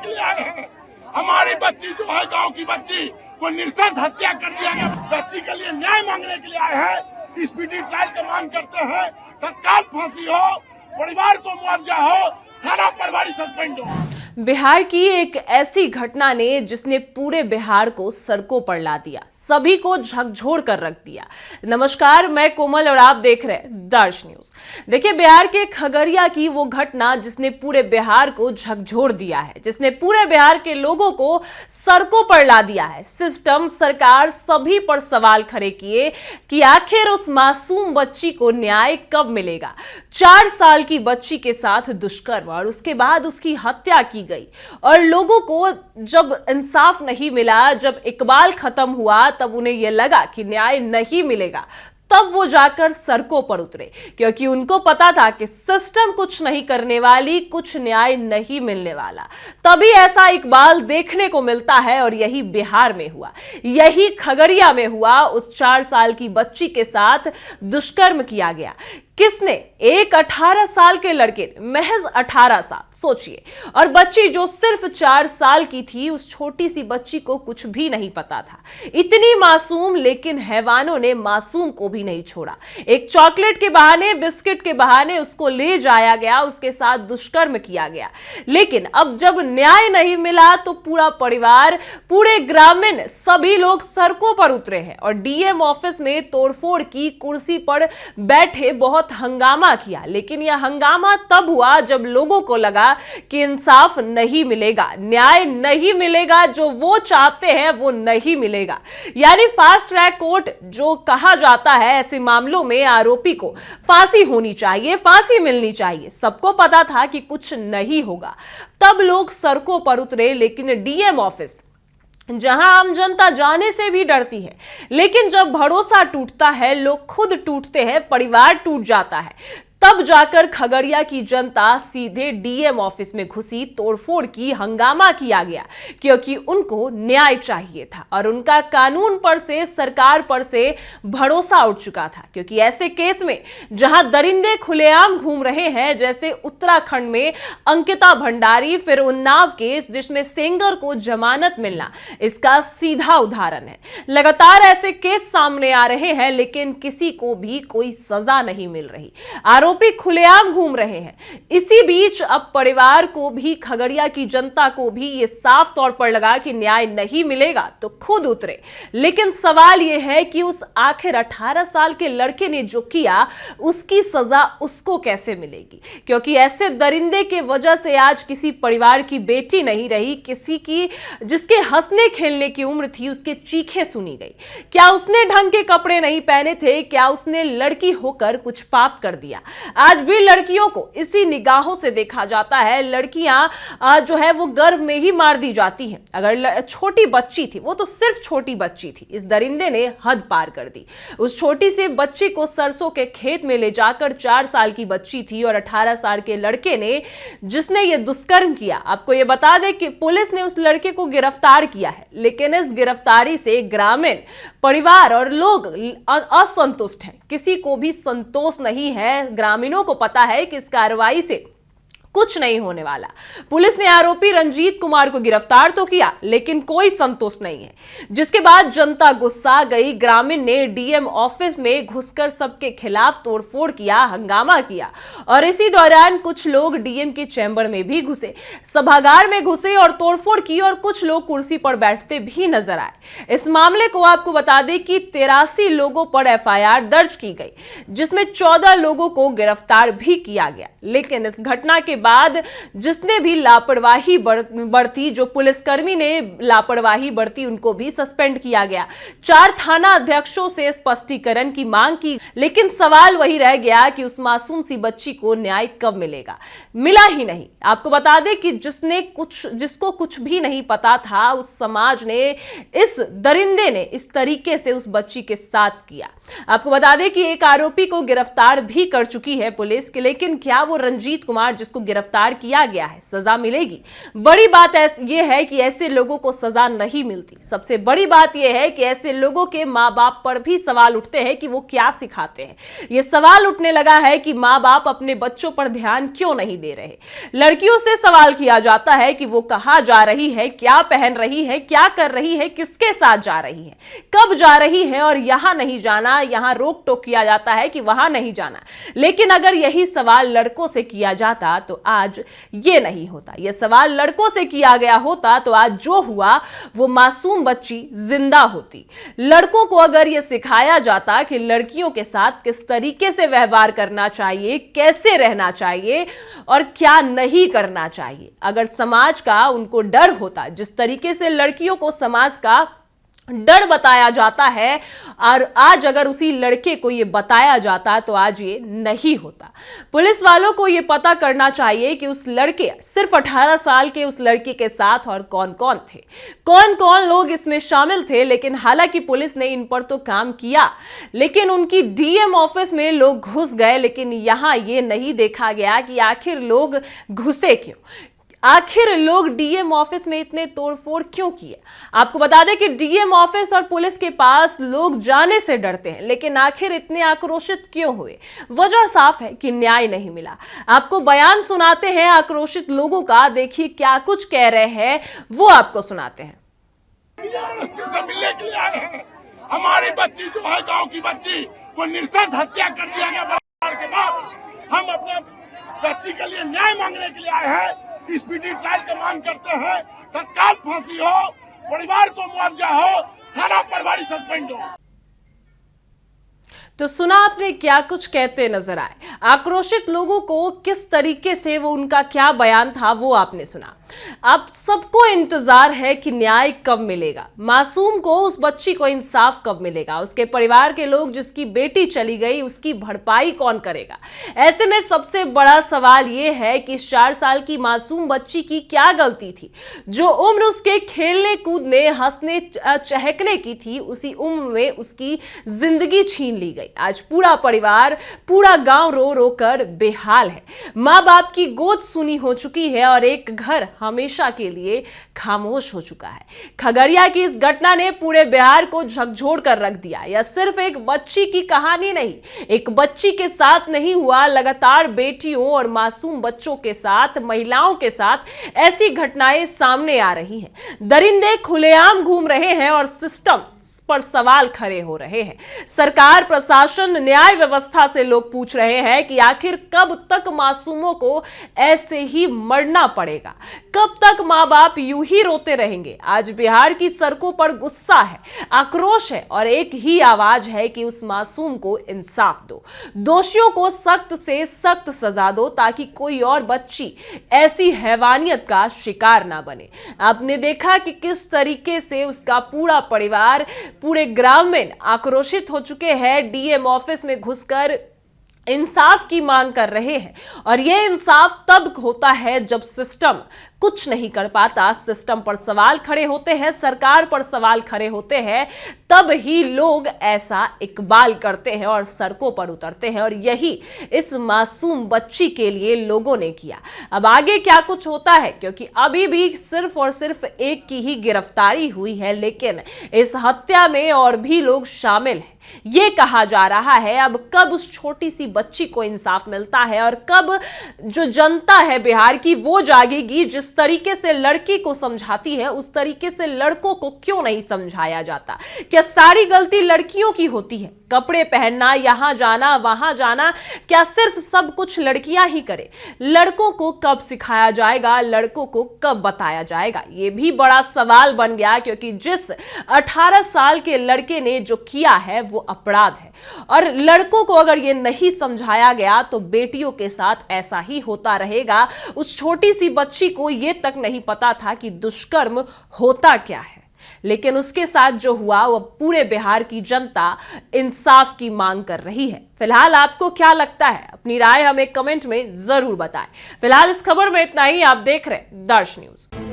के लिए आए हैं। हमारी बच्ची जो है, गांव की बच्ची को निर्शंस हत्या कर दिया गया। बच्ची के लिए न्याय मांगने के लिए आए हैं। स्पीडी ट्रायल की मांग करते हैं। तत्काल फांसी हो, परिवार को मुआवजा हो, थाना प्रभारी सस्पेंड हो। बिहार की एक ऐसी घटना ने जिसने पूरे बिहार को सड़कों पर ला दिया, सभी को झकझोर कर रख दिया। नमस्कार, मैं कोमल और आप देख रहे हैं दर्श न्यूज। देखिए, बिहार के खगड़िया की वो घटना जिसने पूरे बिहार को झकझोर दिया है, जिसने पूरे बिहार के लोगों को सड़कों पर ला दिया है। सिस्टम, सरकार सभी पर सवाल खड़े किए कि आखिर उस मासूम बच्ची को न्याय कब मिलेगा। 4 साल की बच्ची के साथ दुष्कर्म और उसके बाद उसकी हत्या की गई और लोगों को जब इंसाफ नहीं मिला, जब इकबाल खत्म हुआ, तब उन्हें यह लगा कि न्याय नहीं मिलेगा। तब वो जाकर सड़कों पर उतरे, क्योंकि उनको पता था कि सिस्टम कुछ नहीं करने वाली, कुछ न्याय नहीं मिलने वाला। तभी ऐसा इकबाल देखने को मिलता है और यही बिहार में हुआ, यही खगड़िया में हुआ। उस 4 साल की बच्ची के साथ दुष्कर्म किया गया। किसने? एक 18 साल के लड़के, महज 18 साल, सोचिए। और बच्ची जो सिर्फ 4 साल की थी, उस छोटी सी बच्ची को कुछ भी नहीं पता था। इतनी मासूम, लेकिन हैवानों ने मासूम को भी नहीं छोड़ा। एक चॉकलेट के बहाने, बिस्किट के बहाने उसको ले जाया गया, उसके साथ दुष्कर्म किया गया। लेकिन अब जब न्याय नहीं मिला तो पूरा परिवार, पूरे ग्रामीण, सभी लोग सड़कों पर उतरे हैं और डीएम ऑफिस में तोड़फोड़ की, कुर्सी पर बैठे बहुत हंगामा किया। लेकिन यह हंगामा तब हुआ जब लोगों को लगा कि इंसाफ नहीं मिलेगा, न्याय नहीं मिलेगा, जो वो चाहते हैं वो नहीं मिलेगा। यानी फास्ट ट्रैक कोर्ट जो कहा जाता है, ऐसे मामलों में आरोपी को फांसी होनी चाहिए, फांसी मिलनी चाहिए। सबको पता था कि कुछ नहीं होगा, तब लोग सड़कों पर उतरे। लेकिन डीएम ऑफिस, जहां आम जनता जाने से भी डरती है, लेकिन जब भरोसा टूटता है, लोग खुद टूटते हैं, परिवार टूट जाता है, तब जाकर खगड़िया की जनता सीधे डीएम ऑफिस में घुसी, तोड़फोड़ की, हंगामा किया गया, क्योंकि उनको न्याय चाहिए था और उनका कानून पर से, सरकार पर से भरोसा उठ चुका था। क्योंकि ऐसे केस में जहां दरिंदे खुलेआम घूम रहे हैं, जैसे उत्तराखंड में अंकिता भंडारी, फिर उन्नाव केस जिसमें सेंगर को जमानत मिलना, इसका सीधा उदाहरण है। लगातार ऐसे केस सामने आ रहे हैं, लेकिन किसी को भी कोई सजा नहीं मिल रही, आरोपी खुलेआम घूम रहे हैं। इसी बीच अब परिवार को भी, खगड़िया की जनता को भी यह साफ तौर पर लगा कि न्याय नहीं मिलेगा तो खुद उतरे। लेकिन सवाल यह है कि उस आखिर 18 साल के लड़के ने जो किया, उसकी सजा उसको कैसे मिलेगी? क्योंकि ऐसे दरिंदे के वजह से आज किसी परिवार की बेटी नहीं रही, किसी की जिसके हंसने खेलने की उम्र थी, उसके चीखें सुनी गई। क्या उसने ढंग के कपड़े नहीं पहने थे? क्या उसने लड़की होकर कुछ पाप कर दिया? आज भी लड़कियों को इसी निगाहों से देखा जाता है। लड़कियां जो है वो गर्भ में ही मार दी जाती हैं। अगर छोटी बच्ची थी, वो तो सिर्फ छोटी बच्ची थी, इस दरिंदे ने हद पार कर दी। उस छोटी सी बच्ची को सरसों के खेत में ले जाकर, 4 साल की बच्ची थी और 18 साल के लड़के ने, जिसने ये दुष्कर्म किया। आपको ये बता दें कि पुलिस ने उस लड़के को गिरफ्तार किया है, लेकिन इस गिरफ्तारी से ग्रामीण, परिवार और लोग असंतुष्ट हैं। किसी को भी संतोष नहीं है। ग्रामीणों को पता है कि इस कार्रवाई से कुछ नहीं होने वाला। पुलिस ने आरोपी रंजीत कुमार को गिरफ्तार तो किया, लेकिन कोई संतोष नहीं है, जिसके बाद जनता गुस्सा गई। ग्रामीण ने डीएम ऑफिस में घुसकर सबके खिलाफ तोड़फोड़ किया, हंगामा किया और इसी दौरान कुछ लोग डीएम के चैम्बर में भी घुसे, सभागार में घुसे और तोड़फोड़ की और कुछ लोग कुर्सी पर बैठते भी नजर आए। इस मामले को आपको बता दें कि 83 लोगों पर एफआईआर दर्ज की गई, जिसमें 14 लोगों को गिरफ्तार भी किया गया। लेकिन इस घटना के बाद जिसने भी लापरवाही बरती, जो पुलिसकर्मी ने लापरवाही बरती, उनको भी सस्पेंड किया गया। 4 थाना अध्यक्षों से स्पष्टीकरण की मांग की, लेकिन सवाल वही रह गया कि उस मासूम सी बच्ची को न्याय कब मिलेगा? मिला ही नहीं। आपको बता दें कि जिसको कुछ भी नहीं पता था, उस समाज ने, इस दरिंदे ने इस तरीके से उस बच्ची के साथ किया। आपको बता दें कि एक आरोपी को गिरफ्तार भी कर चुकी है पुलिस, लेकिन क्या वो रंजीत कुमार, जिसको गिरफ्तार किया गया है, सजा मिलेगी। बड़ी बात यह है कि ऐसे लोगों को सजा नहीं मिलती। सबसे बड़ी बात यह है कि ऐसे लोगों के माँ बाप पर भी सवाल उठते हैं कि वो क्या सिखाते हैं। यह सवाल उठने लगा है कि माँ बाप अपने बच्चों पर ध्यान क्यों नहीं दे रहे। लड़कियों से सवाल किया जाता है कि वो कहां जा रही है, क्या पहन रही है, क्या कर रही है, किसके साथ जा रही है, कब जा रही है, और यहां नहीं जाना, यहां रोक टोक किया जाता है कि वहां नहीं जाना। लेकिन अगर यही सवाल लड़कों से किया जाता तो आज ये नहीं होता। यह सवाल लड़कों से किया गया होता तो आज जो हुआ वो मासूम बच्ची जिंदा होती। लड़कों को अगर यह सिखाया जाता कि लड़कियों के साथ किस तरीके से व्यवहार करना चाहिए, कैसे रहना चाहिए और क्या नहीं करना चाहिए, अगर समाज का उनको डर होता, जिस तरीके से लड़कियों को समाज का डर बताया जाता है, और आज अगर उसी लड़के को यह बताया जाता तो आज ये नहीं होता। पुलिस वालों को यह पता करना चाहिए कि उस लड़के, सिर्फ 18 साल के उस लड़के के साथ और कौन कौन थे, कौन कौन लोग इसमें शामिल थे। लेकिन हालांकि पुलिस ने इन पर तो काम किया, लेकिन उनकी डीएम ऑफिस में लोग घुस गए। लेकिन यहां यह नहीं देखा गया कि आखिर लोग घुसे क्यों, आखिर लोग डीएम ऑफिस में इतने तोड़फोड़ क्यों किए। आपको बता दें कि डीएम ऑफिस और पुलिस के पास लोग जाने से डरते हैं, लेकिन आखिर इतने आक्रोशित क्यों हुए। वजह साफ है कि न्याय नहीं मिला। आपको बयान सुनाते हैं आक्रोशित लोगों का, देखिए क्या कुछ कह रहे हैं, वो आपको सुनाते हैं। से मिलने के लिए आए हैं। हमारी बच्ची जो है, गांव की बच्ची को निर्संस हत्या कर दिया गया बलात्कार के बाद। हम अपने बच्ची के लिए न्याय मांगने के लिए आए हैं। स्पीडी ट्रायल की मांग करते हैं, तत्काल फांसी हो, परिवार को मुआवजा हो, थाना प्रभारी सस्पेंड हो। तो सुना आपने क्या कुछ कहते नजर आए, आक्रोशित लोगों को किस तरीके से, वो उनका क्या बयान था वो आपने सुना। अब सबको इंतजार है कि न्याय कब मिलेगा, मासूम को, उस बच्ची को इंसाफ कब मिलेगा, उसके परिवार के लोग, जिसकी बेटी चली गई, उसकी भरपाई कौन करेगा। ऐसे में सबसे बड़ा सवाल यह है कि इस 4 साल की मासूम बच्ची की क्या गलती थी। जो उम्र उसके खेलने कूदने, हंसने चहकने की थी, उसी उम्र में उसकी जिंदगी छीन ली गई। आज पूरा परिवार, पूरा गांव रो रो कर बेहाल है। माँ बाप की गोद सुनी हो चुकी है और एक घर हमेशा के लिए खामोश हो चुका है। खगड़िया की इस घटना ने पूरे बिहार को झकझोर कर रख दिया। यह सिर्फ एक बच्ची की कहानी नहीं, एक बच्ची के साथ नहीं हुआ, लगातार बेटियों और मासूम बच्चों के साथ, महिलाओं के साथ ऐसी घटनाएं सामने आ रही हैं। दरिंदे खुलेआम घूम रहे हैं और सिस्टम पर सवाल खड़े हो रहे हैं। सरकार, प्रशासन, न्याय व्यवस्था से लोग पूछ रहे हैं कि आखिर कब तक मासूमों को ऐसे ही मरना पड़ेगा, कब तक माँ बाप यूं ही रोते रहेंगे। आज बिहार की सड़कों पर गुस्सा है, आक्रोश है और एक ही आवाज है कि उस मासूम को इंसाफ दो, दोषियों को सख्त से सख्त सजा दो, ताकि कोई और बच्ची ऐसी हैवानियत का शिकार ना बने। आपने देखा कि किस तरीके से उसका पूरा परिवार, पूरे ग्रामीण आक्रोशित हो चुके हैं, डीएम ऑफिस में घुसकर इंसाफ की मांग कर रहे हैं। और यह इंसाफ तब होता है जब सिस्टम कुछ नहीं कर पाता, सिस्टम पर सवाल खड़े होते हैं, सरकार पर सवाल खड़े होते हैं, तब ही लोग ऐसा इकबाल करते हैं और सड़कों पर उतरते हैं। और यही इस मासूम बच्ची के लिए लोगों ने किया। अब आगे क्या कुछ होता है, क्योंकि अभी भी सिर्फ और सिर्फ एक की ही गिरफ्तारी हुई है, लेकिन इस हत्या में और भी लोग शामिल हैं। ये कहा जा रहा है अब कब उस छोटी सी बच्ची को इंसाफ मिलता है और कब जो जनता है बिहार की वो जागेगी। जिस तरीके से लड़की को समझाती है उस तरीके से लड़कों को क्यों नहीं समझाया जाता। क्या सारी गलती लड़कियों की होती है? कपड़े पहनना, यहां जाना, वहां जाना, क्या सिर्फ सब कुछ लड़कियां ही करें? लड़कों को कब सिखाया जाएगा, लड़कों को कब बताया जाएगा? ये भी बड़ा सवाल बन गया, क्योंकि जिस 18 साल के लड़के ने जो किया है वो अपराध है। और लड़कों को अगर ये नहीं समझाया गया तो बेटियों के साथ ऐसा ही होता रहेगा। उस छोटी सी बच्ची को ये तक नहीं पता था कि दुष्कर्म होता क्या है, लेकिन उसके साथ जो हुआ वो पूरे बिहार की जनता इंसाफ की मांग कर रही है। फिलहाल आपको क्या लगता है? अपनी राय हमें कमेंट में जरूर बताएं। फिलहाल इस खबर में इतना ही। आप देख रहे हैं दर्श न्यूज।